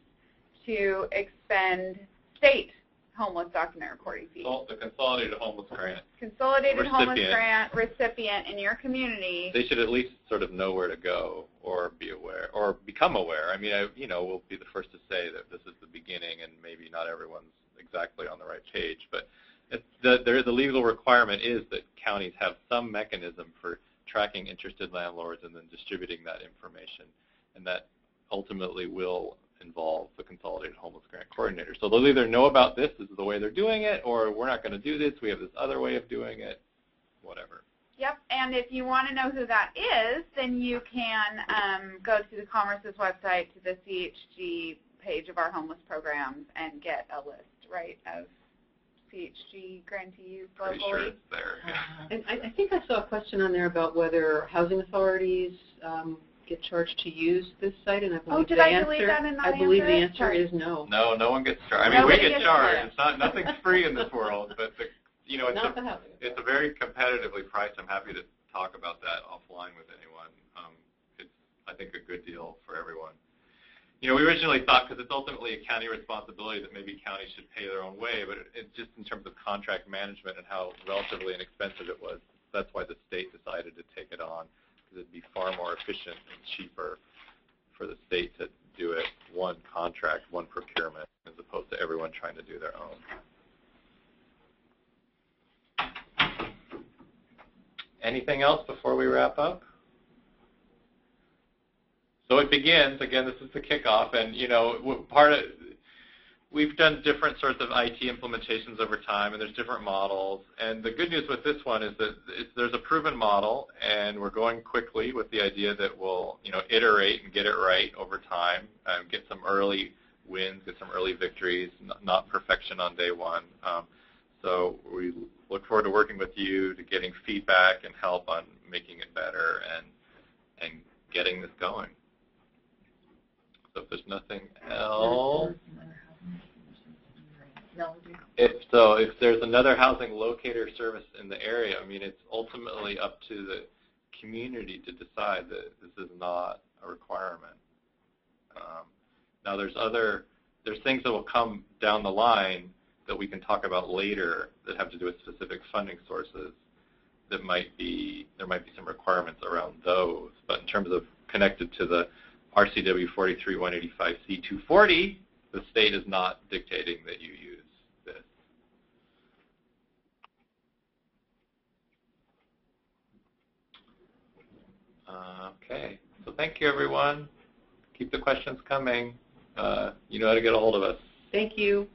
to expend state homeless document recording fee. The Consolidated Homeless Grant. Consolidated Homeless Recipient. Grant recipient in your community. They should at least sort of know where to go or be aware or become aware. I mean, we'll be the first to say that this is the beginning and maybe not everyone's exactly on the right page, but the legal requirement is that counties have some mechanism for tracking interested landlords and then distributing that information, and that ultimately will involve the Consolidated Homeless Grant Coordinator. So they'll either know about this is the way they're doing it, or we're not going to do this, we have this other way of doing it, whatever. Yep, and if you want to know who that is, then you can go to the Commerce's website, to the CHG page of our homeless programs, and get a list, right, of CHG grantees locally. Pretty sure it's there. And I think I saw a question on there about whether housing authorities get charged to use this site, and I believe the answer, the answer is no. No one gets charged. I mean, we get charged. It's nothing's free in this world, but it's a very competitively priced. I'm happy to talk about that offline with anyone. It's, I think, a good deal for everyone. We originally thought, because it's ultimately a county responsibility, that maybe counties should pay their own way, but it's just in terms of contract management and how relatively inexpensive it was. That's why the state decided to take it on, because it'd be far more efficient and cheaper for the state to do it one contract, one procurement, as opposed to everyone trying to do their own. Anything else before we wrap up? So it begins, again, this is the kickoff, and we've done different sorts of IT implementations over time, and there's different models. And the good news with this one is that there's a proven model, and we're going quickly with the idea that we'll iterate and get it right over time, get some early wins, get some early victories, not perfection on day one. So we look forward to working with you, to getting feedback and help on making it better and getting this going. So if there's nothing else, if there's another housing locator service in the area, I mean, it's ultimately up to the community to decide that this is not a requirement. Now there's things that will come down the line that we can talk about later that have to do with specific funding sources. There might be some requirements around those, but in terms of connected to the RCW 43-185C240, the state is not dictating that you use this. Okay, so thank you, everyone. Keep the questions coming. You know how to get a hold of us. Thank you.